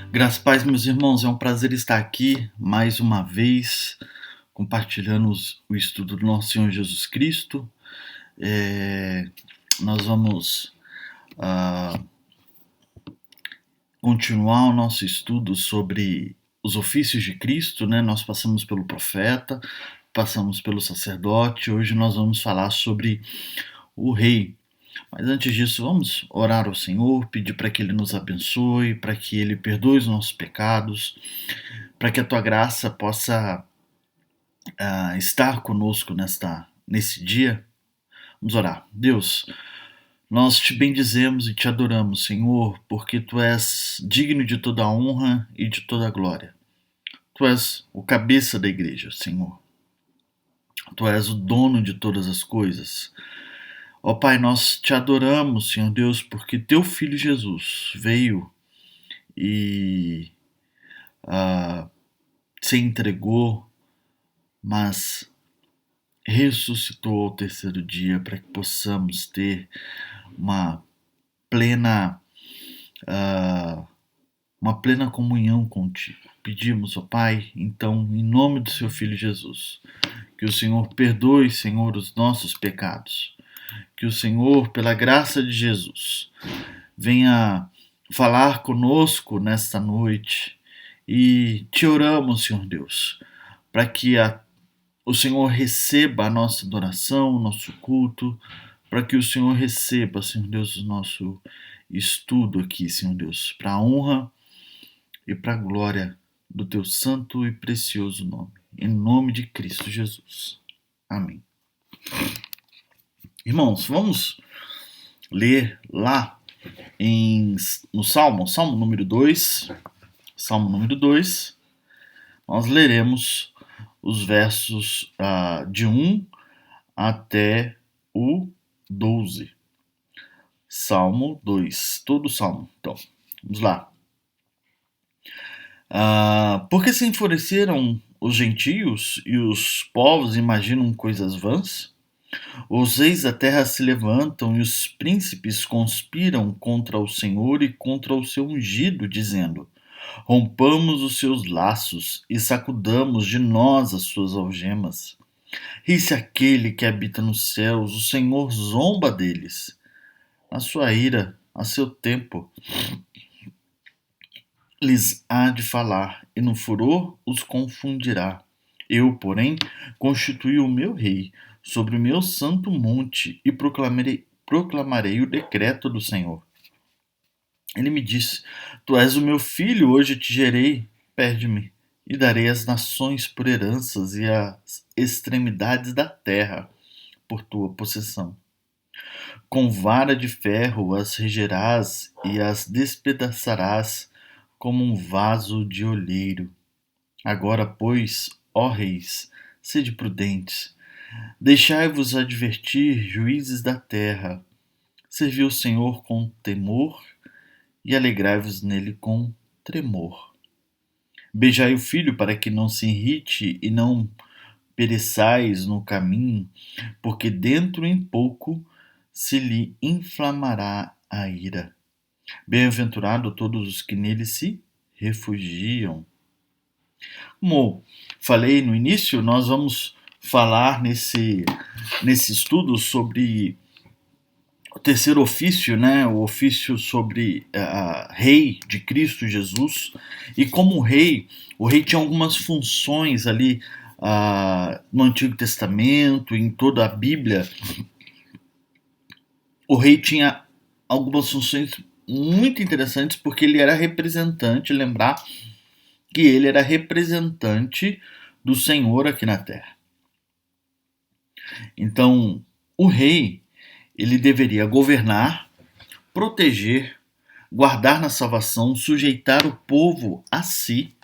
Graças a paz, meus irmãos, é um prazer estar aqui mais uma vez, compartilhando o estudo do nosso Senhor Jesus Cristo. Nós vamos ah, continuar o nosso estudo sobre os ofícios de Cristo, né? Nós passamos pelo profeta, passamos pelo sacerdote, hoje nós vamos falar sobre o rei. Mas antes disso, vamos orar ao Senhor, pedir para que Ele nos abençoe, para que Ele perdoe os nossos pecados, para que a Tua graça possa estar conosco nesse dia. Vamos orar. Deus, nós te bendizemos e te adoramos, Senhor, porque Tu és digno de toda a honra e de toda a glória. Tu és o cabeça da igreja, Senhor. Tu és o dono de todas as coisas. Ó Pai, nós te adoramos, Senhor Deus, porque Teu Filho Jesus veio e se entregou, mas ressuscitou ao terceiro dia para que possamos ter uma plena uma plena comunhão contigo. Pedimos, ó Pai, então, em nome do Seu Filho Jesus, que o Senhor perdoe, Senhor, os nossos pecados, que o Senhor, pela graça de Jesus, venha falar conosco nesta noite e te oramos, Senhor Deus, para que o Senhor receba a nossa adoração, o nosso culto, para que o Senhor receba, Senhor Deus, o nosso estudo aqui, Senhor Deus, para a honra e para a glória do Teu santo e precioso nome. Em nome de Cristo Jesus. Amém. Irmãos, vamos ler lá no Salmo número 2. Salmo número 2. Nós leremos os versos de 1 até o 12. Salmo 2. Todo o Salmo. Então, vamos lá. Porque se enfureceram os gentios e os povos imaginam coisas vãs? Os reis da terra se levantam e os príncipes conspiram contra o Senhor e contra o seu ungido, dizendo: rompamos os seus laços e sacudamos de nós as suas algemas. Ri-se aquele que habita nos céus, o Senhor zomba deles. Na sua ira, a seu tempo, lhes há de falar, e no furor os confundirá. Eu, porém, constituí o meu rei sobre o meu santo monte e proclamarei o decreto do Senhor. Ele me disse: Tu és o meu filho, hoje te gerei, pede-me, e darei as nações por heranças e as extremidades da terra por tua possessão. Com vara de ferro as regerás e as despedaçarás como um vaso de olheiro. Agora, pois, ó reis, sede prudentes, deixai-vos advertir, juízes da terra, servi o Senhor com temor e alegrai-vos nele com tremor. Beijai o filho para que não se irrite e não pereçais no caminho, porque dentro em pouco se lhe inflamará a ira. Bem-aventurado todos os que nele se refugiam. Como falei no início, nós vamos falar nesse estudo sobre o terceiro ofício, né? O ofício sobre rei de Cristo Jesus. E como rei, o rei tinha algumas funções ali no Antigo Testamento, em toda a Bíblia. O rei tinha algumas funções muito interessantes porque ele era representante, lembrar que ele era representante do Senhor aqui na terra. Então, o rei, ele deveria governar, proteger, guardar na salvação, sujeitar o povo a si,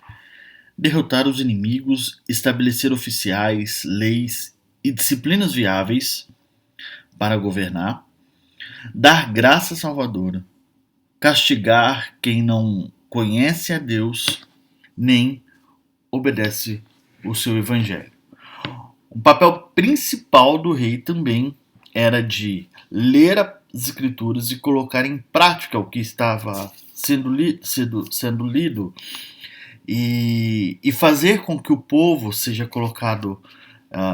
derrotar os inimigos, estabelecer oficiais, leis e disciplinas viáveis para governar, dar graça salvadora, castigar quem não conhece a Deus nem obedece o seu evangelho. O papel principal do rei também era de ler Escrituras e colocar em prática o que estava sendo lido e fazer com que o povo seja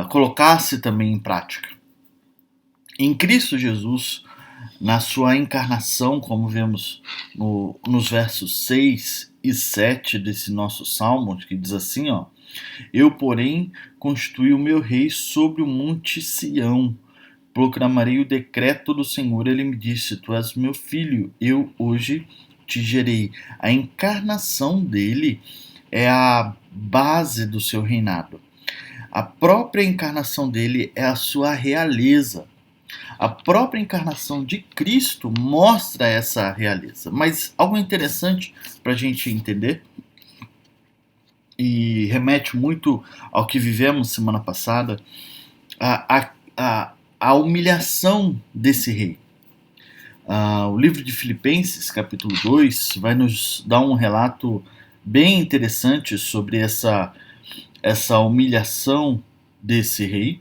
colocasse também em prática. Em Cristo Jesus, na sua encarnação, como vemos nos versos 6 e 7 desse nosso salmo, que diz assim, ó: Eu, porém, constituí o meu rei sobre o monte Sião, proclamarei o decreto do Senhor. Ele me disse: Tu és meu filho, eu hoje te gerei. A encarnação dele é a base do seu reinado. A própria encarnação dele é a sua realeza. A própria encarnação de Cristo mostra essa realeza. Mas algo interessante para a gente entender, e remete muito ao que vivemos semana passada, a humilhação desse rei. O livro de Filipenses, capítulo 2, vai nos dar um relato bem interessante sobre essa humilhação desse rei.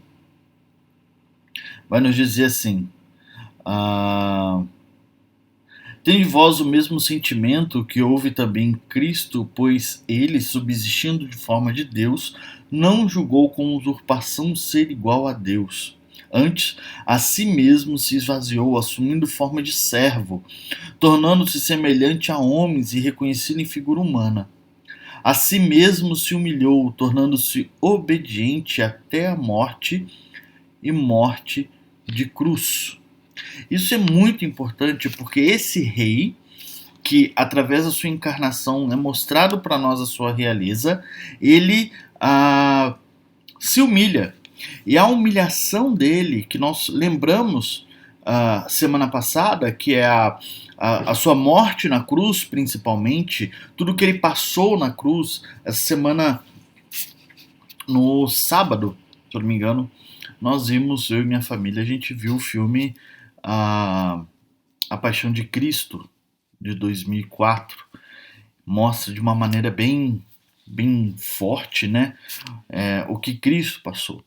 Vai nos dizer assim: Tende vós o mesmo sentimento que houve também em Cristo, pois ele, subsistindo de forma de Deus, não julgou com usurpação ser igual a Deus. Antes, a si mesmo se esvaziou, assumindo forma de servo, tornando-se semelhante a homens e reconhecido em figura humana. A si mesmo se humilhou, tornando-se obediente até a morte e morte de cruz. Isso é muito importante porque esse rei, que através da sua encarnação é mostrado para nós a sua realeza, ele se humilha. E a humilhação dele, que nós lembramos semana passada, que é a sua morte na cruz, principalmente, tudo que ele passou na cruz, essa semana, no sábado, se eu não me engano, nós vimos, eu e minha família, a gente viu o filme A Paixão de Cristo, de 2004. Mostra de uma maneira bem forte, né, o que Cristo passou.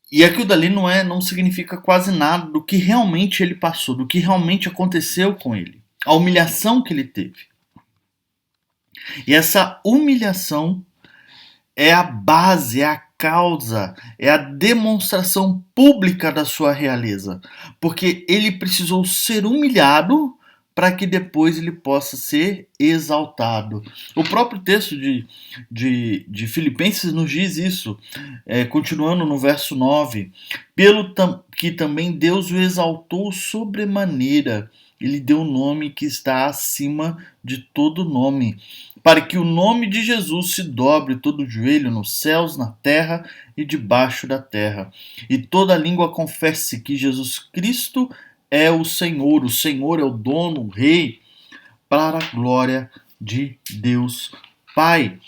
E aquilo dali não significa quase nada do que realmente ele passou, do que realmente aconteceu com ele, a humilhação que ele teve. E essa humilhação é a base, é a causa, é a demonstração pública da sua realeza, porque ele precisou ser humilhado para que depois ele possa ser exaltado. O próprio texto de Filipenses nos diz isso, continuando no verso 9: pelo que também Deus o exaltou sobremaneira, ele deu um nome que está acima de todo nome, para que o nome de Jesus se dobre todo o joelho nos céus, na terra e debaixo da terra, e toda língua confesse que Jesus Cristo é o Senhor é o dono, o rei, para a glória de Deus Pai.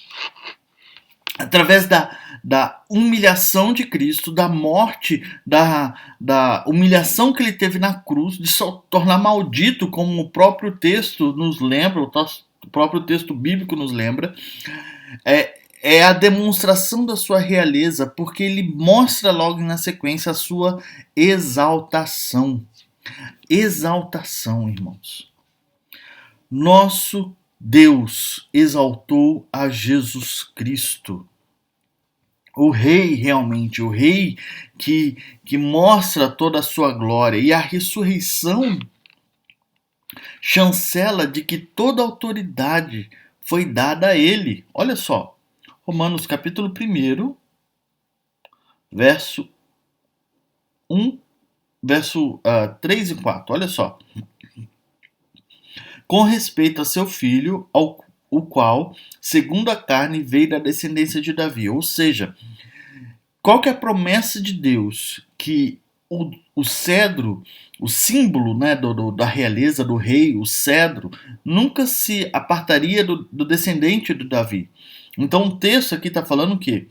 Através da humilhação de Cristo, da morte, da humilhação que ele teve na cruz, de se tornar maldito, como o próprio texto nos lembra, o próprio texto bíblico nos lembra, é a demonstração da sua realeza, porque ele mostra logo na sequência a sua exaltação. Exaltação, irmãos. Nosso Deus exaltou a Jesus Cristo, o rei realmente, o rei que mostra toda a sua glória. E a ressurreição chancela de que toda autoridade foi dada a ele. Olha só, Romanos capítulo 1, verso 3 e 4, olha só. Com respeito a seu filho, o qual, segundo a carne, veio da descendência de Davi. Ou seja, qual que é a promessa de Deus? Que o cedro, o símbolo, né, da realeza, do rei, o cedro, nunca se apartaria do descendente de Davi. Então o texto aqui está falando que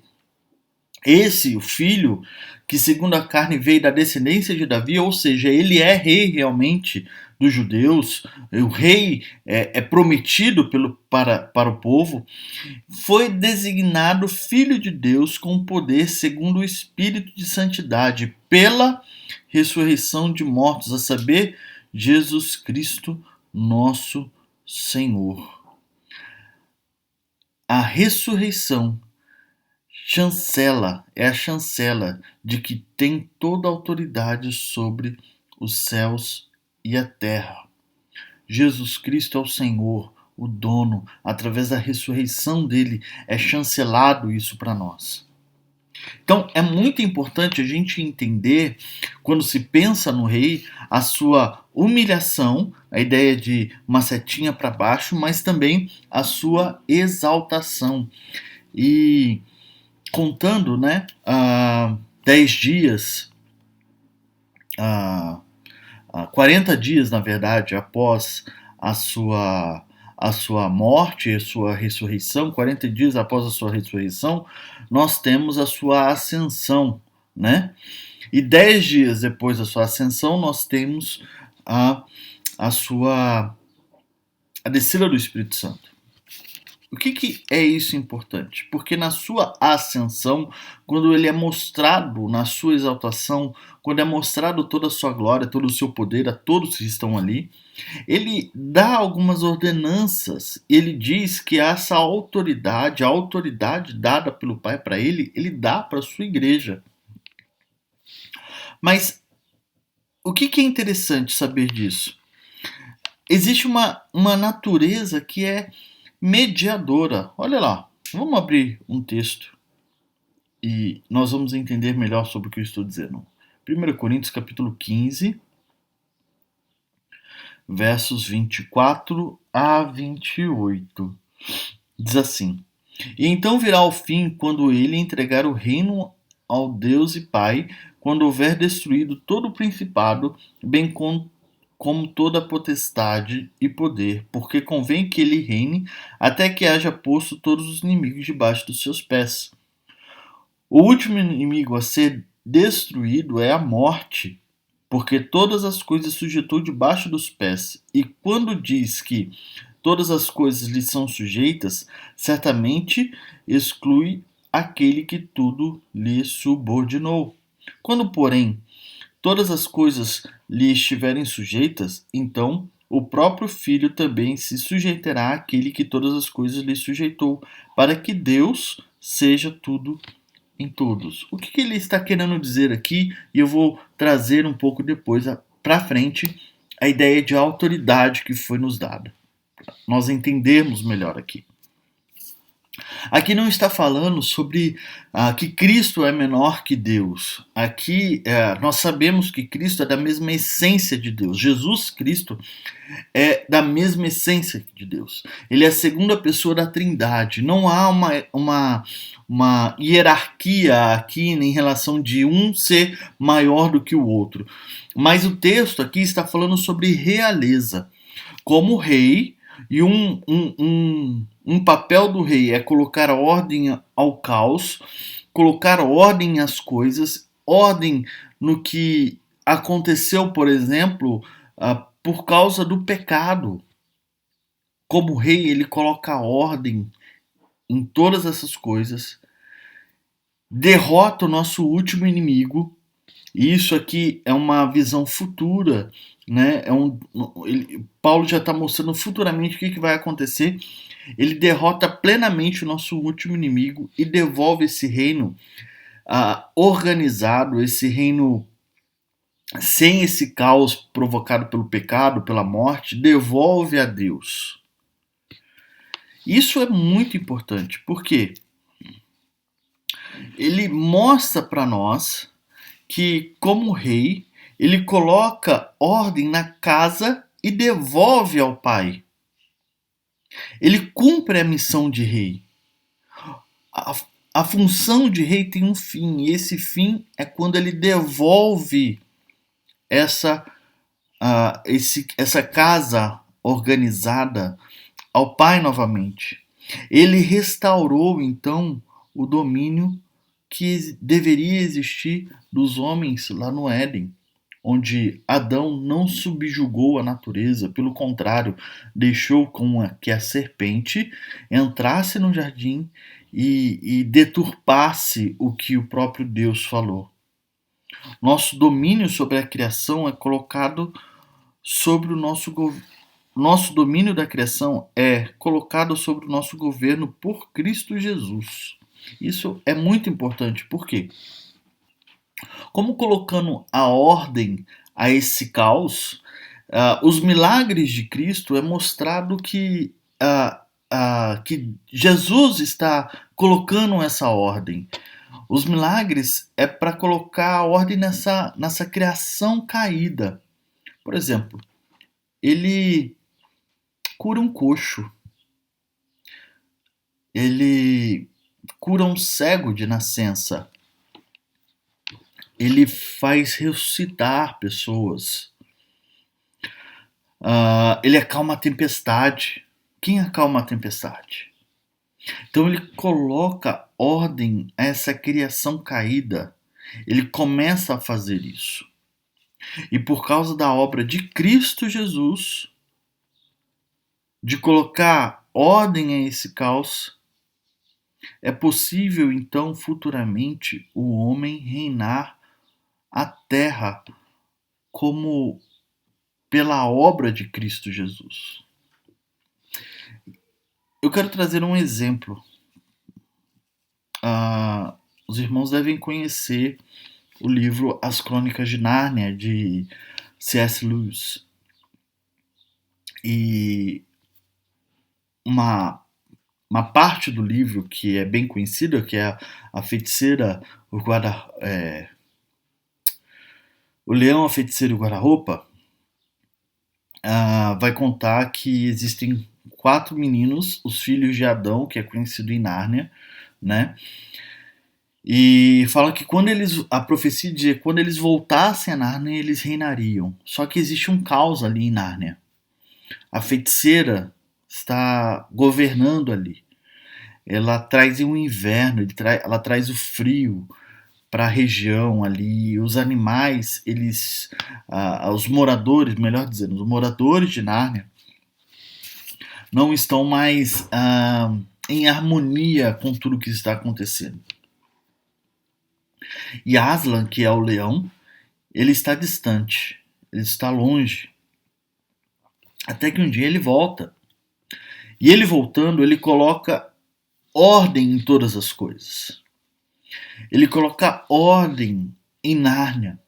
o filho que segundo a carne veio da descendência de Davi, ou seja, ele é rei realmente dos judeus, o rei é prometido para o povo, foi designado filho de Deus com poder segundo o Espírito de santidade, pela ressurreição de mortos, a saber, Jesus Cristo, nosso Senhor. A ressurreição é a chancela de que tem toda a autoridade sobre os céus e a terra. Jesus Cristo é o Senhor, o dono, através da ressurreição dele, é chancelado isso para nós. Então é muito importante a gente entender, quando se pensa no rei, a sua humilhação, a ideia de uma setinha para baixo, mas também a sua exaltação. E contando, 10 dias, 40 dias, na verdade, após a sua morte e a sua ressurreição, 40 dias após a sua ressurreição, nós temos a sua ascensão, né? E 10 dias depois da sua ascensão, nós temos a descida do Espírito Santo. O que é isso importante? Porque na sua ascensão, quando ele é mostrado na sua exaltação, quando é mostrado toda a sua glória, todo o seu poder a todos que estão ali, ele dá algumas ordenanças. Ele diz que essa autoridade, a autoridade dada pelo Pai para ele dá para a sua igreja. Mas o que é interessante saber disso? Existe uma natureza que é mediadora. Olha lá, vamos abrir um texto e nós vamos entender melhor sobre o que eu estou dizendo. 1 Coríntios capítulo 15, versos 24 a 28. Diz assim: E então virá o fim, quando ele entregar o reino ao Deus e Pai, quando houver destruído todo o principado, bem como toda potestade e poder, porque convém que ele reine até que haja posto todos os inimigos debaixo dos seus pés. O último inimigo a ser destruído é a morte, porque todas as coisas sujeitou debaixo dos pés. E quando diz que todas as coisas lhe são sujeitas, certamente exclui aquele que tudo lhe subordinou. Quando, porém, todas as coisas lhe estiverem sujeitas, então o próprio Filho também se sujeitará àquele que todas as coisas lhe sujeitou, para que Deus seja tudo em todos. O que ele está querendo dizer aqui? E eu vou trazer um pouco depois para frente a ideia de autoridade que foi nos dada. Nós entendermos melhor aqui. Aqui não está falando sobre que Cristo é menor que Deus. Aqui nós sabemos que Cristo é da mesma essência de Deus. Jesus Cristo é da mesma essência de Deus. Ele é a segunda pessoa da Trindade. Não há uma hierarquia aqui em relação de um ser maior do que o outro. Mas o texto aqui está falando sobre realeza. Como rei, e um papel do rei é colocar ordem ao caos, colocar ordem às coisas, ordem no que aconteceu, por exemplo, por causa do pecado. Como rei, ele coloca ordem em todas essas coisas, derrota o nosso último inimigo. E isso aqui é uma visão futura, né? Paulo já está mostrando futuramente o que vai acontecer. Ele derrota plenamente o nosso último inimigo e devolve esse reino organizado, esse reino sem esse caos provocado pelo pecado, pela morte, devolve a Deus. Isso é muito importante, porque ele mostra para nós que, como rei, ele coloca ordem na casa e devolve ao pai. Ele cumpre a missão de rei. A função de rei tem um fim, e esse fim é quando ele devolve essa casa organizada ao pai novamente. Ele restaurou, então, o domínio que deveria existir dos homens lá no Éden, onde Adão não subjugou a natureza, pelo contrário, deixou que a serpente entrasse no jardim e deturpasse o que o próprio Deus falou. Nosso domínio sobre a criação é colocado sobre o nosso domínio da criação é colocado sobre o nosso governo por Cristo Jesus. Isso é muito importante, por quê? Como colocando a ordem a esse caos, os milagres de Cristo é mostrado que Jesus está colocando essa ordem. Os milagres é para colocar a ordem nessa criação caída. Por exemplo, ele cura um coxo, ele cura um cego de nascença, ele faz ressuscitar pessoas, ele acalma a tempestade. Quem acalma a tempestade? Então ele coloca ordem a essa criação caída. Ele começa a fazer isso. E por causa da obra de Cristo Jesus, de colocar ordem a esse caos, é possível então futuramente o homem reinar a terra como pela obra de Cristo Jesus. Eu quero trazer um exemplo. Os irmãos devem conhecer o livro As Crônicas de Nárnia, de C.S. Lewis. E uma parte do livro que é bem conhecida, que é a feiticeira, o leão, a feiticeira e o guarda-roupa, vai contar que existem 4 meninos, os filhos de Adão, que é conhecido em Nárnia, né? E fala que a profecia dizia que quando eles voltassem a Nárnia, eles reinariam. Só que existe um caos ali em Nárnia. A feiticeira está governando ali. Ela traz o inverno, ela traz o frio para a região ali. Os animais, os moradores, melhor dizendo, os moradores de Nárnia não estão mais em harmonia com tudo que está acontecendo. E Aslan, que é o leão, ele está distante, ele está longe. Até que um dia ele volta. E ele voltando, ele coloca ordem em todas as coisas. Ele coloca ordem em Nárnia.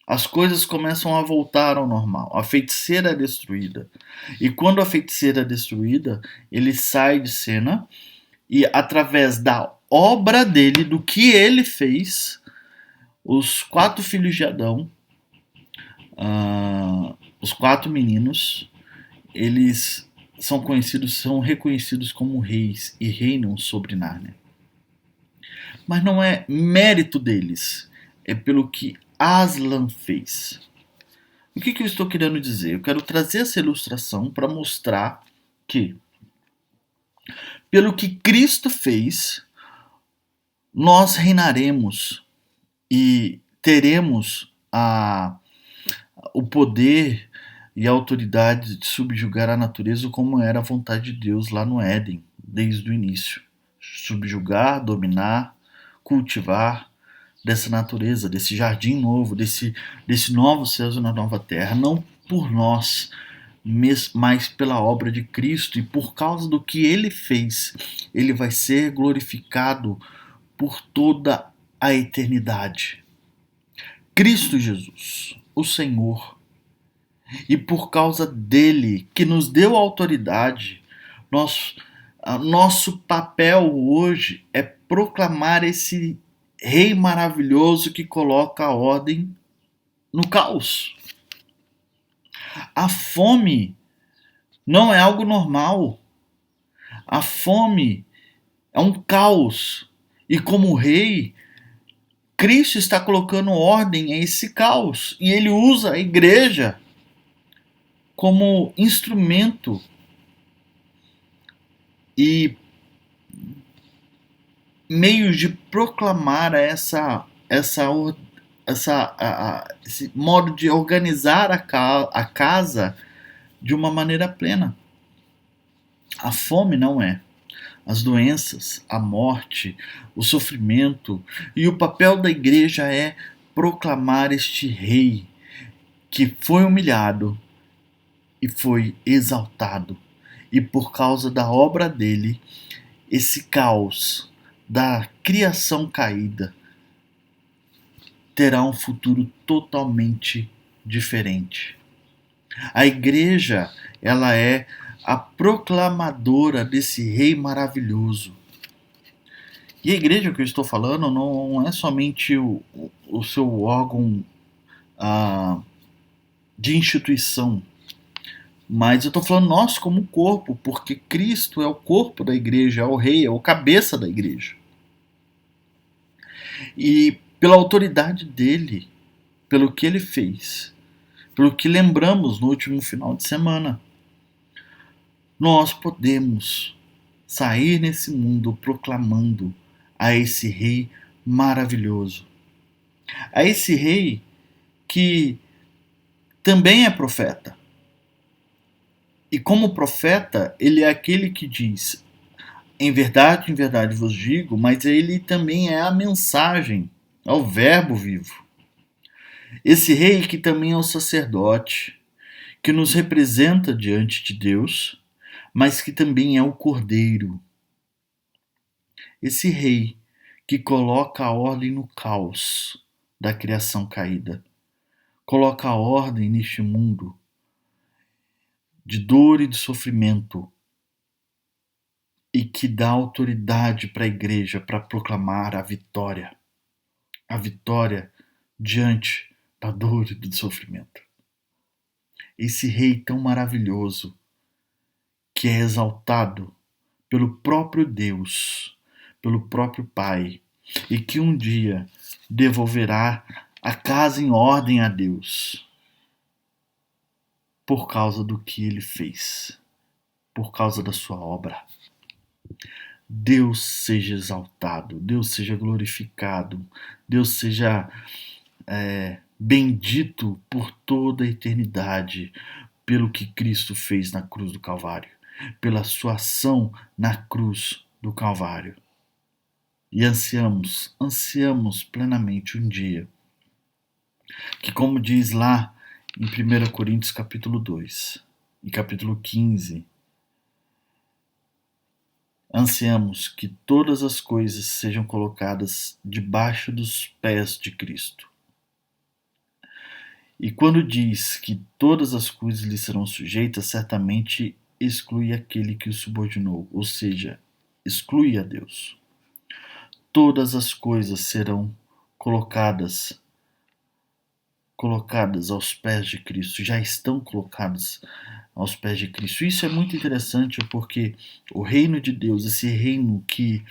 As coisas começam a voltar ao normal. A feiticeira é destruída. E quando a feiticeira é destruída, ele sai de cena e, através da obra dele, do que ele fez, os 4 filhos de Adão, os 4 meninos, eles são reconhecidos como reis e reinam sobre Nárnia. Mas não é mérito deles, é pelo que Aslan fez. O que eu estou querendo dizer? Eu quero trazer essa ilustração para mostrar que, pelo que Cristo fez, nós reinaremos e teremos o poder e a autoridade de subjugar a natureza como era a vontade de Deus lá no Éden, desde o início. Subjugar, dominar, cultivar dessa natureza, desse jardim novo, desse novo céu e na nova terra, não por nós, mas pela obra de Cristo, e por causa do que ele fez, ele vai ser glorificado por toda a eternidade. Cristo Jesus, o Senhor, e por causa dele, que nos deu autoridade, nosso papel hoje é proclamar esse Rei maravilhoso que coloca a ordem no caos. A fome não é algo normal. A fome é um caos. E como rei, Cristo está colocando ordem a esse caos. E ele usa a igreja como instrumento. E meios de proclamar esse modo de organizar a casa de uma maneira plena. A fome não é. As doenças, a morte, o sofrimento, e o papel da igreja é proclamar este rei que foi humilhado e foi exaltado. E por causa da obra dele, esse caos da criação caída terá um futuro totalmente diferente. A igreja, ela é a proclamadora desse rei maravilhoso. E a igreja que eu estou falando não é somente o seu órgão de instituição, mas eu estou falando nós como corpo, porque Cristo é o corpo da igreja, é o rei, é o cabeça da igreja. E pela autoridade dele, pelo que ele fez, pelo que lembramos no último final de semana, nós podemos sair nesse mundo proclamando a esse rei maravilhoso, a esse rei que também é profeta. E como profeta, ele é aquele que diz: em verdade vos digo, mas ele também é a mensagem, é o verbo vivo. Esse rei que também é o sacerdote, que nos representa diante de Deus, mas que também é o cordeiro. Esse rei que coloca a ordem no caos da criação caída, coloca a ordem neste mundo de dor e de sofrimento, e que dá autoridade para a igreja para proclamar a vitória diante da dor e do sofrimento. Esse rei tão maravilhoso que é exaltado pelo próprio Deus, pelo próprio Pai, e que um dia devolverá a casa em ordem a Deus por causa do que ele fez, por causa da sua obra. Deus seja exaltado, Deus seja glorificado, Deus seja bendito por toda a eternidade pelo que Cristo fez na cruz do Calvário, pela sua ação na cruz do Calvário. E ansiamos plenamente um dia que, como diz lá em 1 Coríntios capítulo 2 e capítulo 15, ansiamos que todas as coisas sejam colocadas debaixo dos pés de Cristo. E quando diz que todas as coisas lhe serão sujeitas, certamente exclui aquele que o subordinou, ou seja, exclui a Deus. Todas as coisas serão colocadas aos pés de Cristo, já estão colocadas aos pés de Cristo. Isso é muito interessante porque o reino de Deus, esse reino que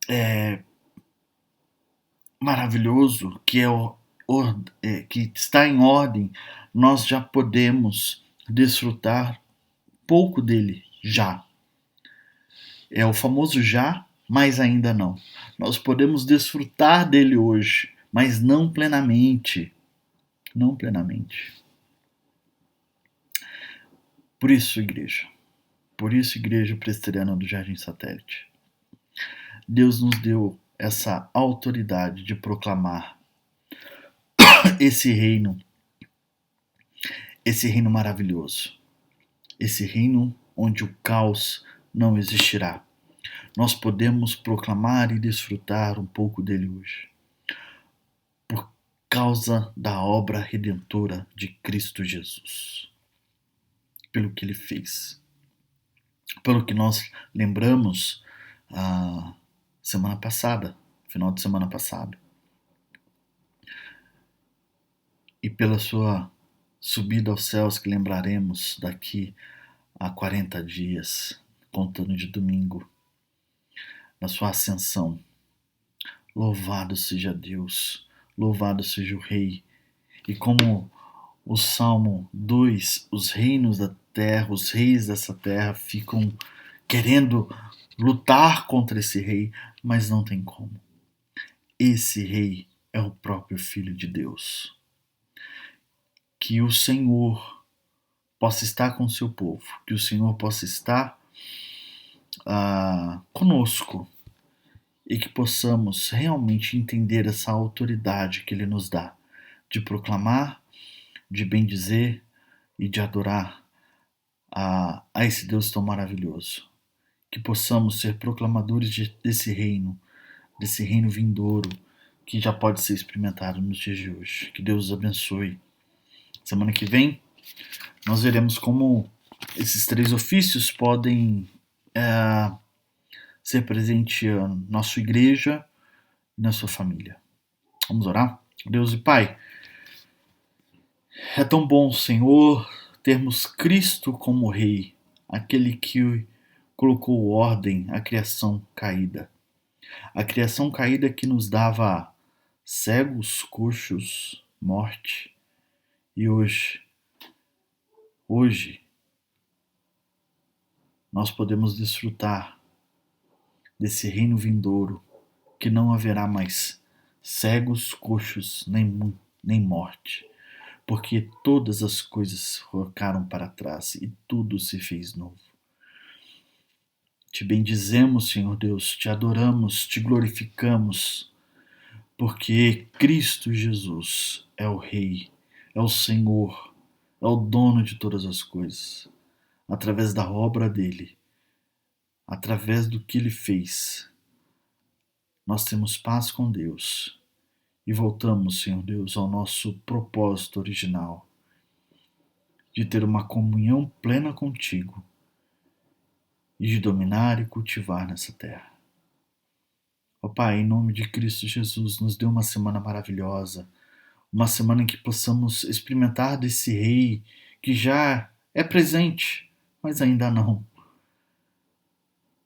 é maravilhoso, que está em ordem, nós já podemos desfrutar pouco dele já. É o famoso já, mas ainda não. Nós podemos desfrutar dele hoje, mas não plenamente. Não plenamente. Por isso, igreja presbiteriana do Jardim Satélite, Deus nos deu essa autoridade de proclamar esse reino maravilhoso, esse reino onde o caos não existirá. Nós podemos proclamar e desfrutar um pouco dele hoje, por causa da obra redentora de Cristo Jesus, pelo que ele fez, pelo que nós lembramos semana passada, final de semana passado, e pela sua subida aos céus que lembraremos daqui a 40 dias, contando de domingo, na sua ascensão. Louvado seja Deus, louvado seja o Rei. E como o Salmo 2, os reinos da terra, os reis dessa terra ficam querendo lutar contra esse rei, mas não tem como. Esse rei é o próprio Filho de Deus. Que o Senhor possa estar com o seu povo, que o Senhor possa estar conosco e que possamos realmente entender essa autoridade que Ele nos dá de proclamar, de bendizer e de adorar a esse Deus tão maravilhoso. Que possamos ser proclamadores desse reino vindouro que já pode ser experimentado nos dias de hoje. Que Deus os abençoe. Semana que vem nós veremos como esses 3 ofícios podem ser presente na nossa igreja e na sua família. Vamos orar? Deus e Pai, é tão bom, Senhor, termos Cristo como Rei, aquele que colocou ordem à criação caída. A criação caída que nos dava cegos, coxos, morte. E hoje, nós podemos desfrutar desse reino vindouro, que não haverá mais cegos, coxos, nem morte, porque todas as coisas ficaram para trás e tudo se fez novo. Te bendizemos, Senhor Deus, te adoramos, te glorificamos, porque Cristo Jesus é o Rei, é o Senhor, é o dono de todas as coisas. Através da obra dele, através do que ele fez, nós temos paz com Deus e voltamos, Senhor Deus, ao nosso propósito original de ter uma comunhão plena contigo e de dominar e cultivar nessa terra. Ó Pai, em nome de Cristo Jesus, nos dê uma semana maravilhosa, uma semana em que possamos experimentar desse Rei que já é presente, mas ainda não.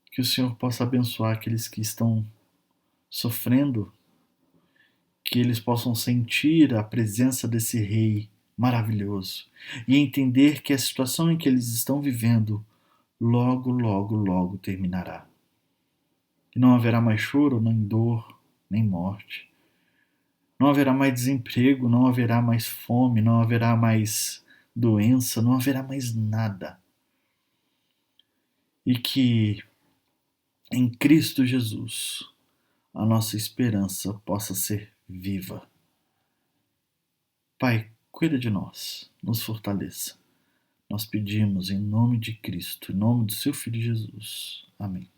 Que o Senhor possa abençoar aqueles que estão sofrendo, que eles possam sentir a presença desse Rei maravilhoso e entender que a situação em que eles estão vivendo logo, logo, logo terminará. E não haverá mais choro, nem dor, nem morte. Não haverá mais desemprego, não haverá mais fome, não haverá mais doença, não haverá mais nada. E que em Cristo Jesus a nossa esperança possa ser viva. Pai, cuida de nós, nos fortaleça. Nós pedimos em nome de Cristo, em nome do seu Filho Jesus. Amém.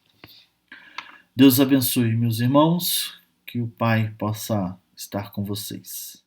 Deus abençoe, meus irmãos, que o Pai possa estar com vocês.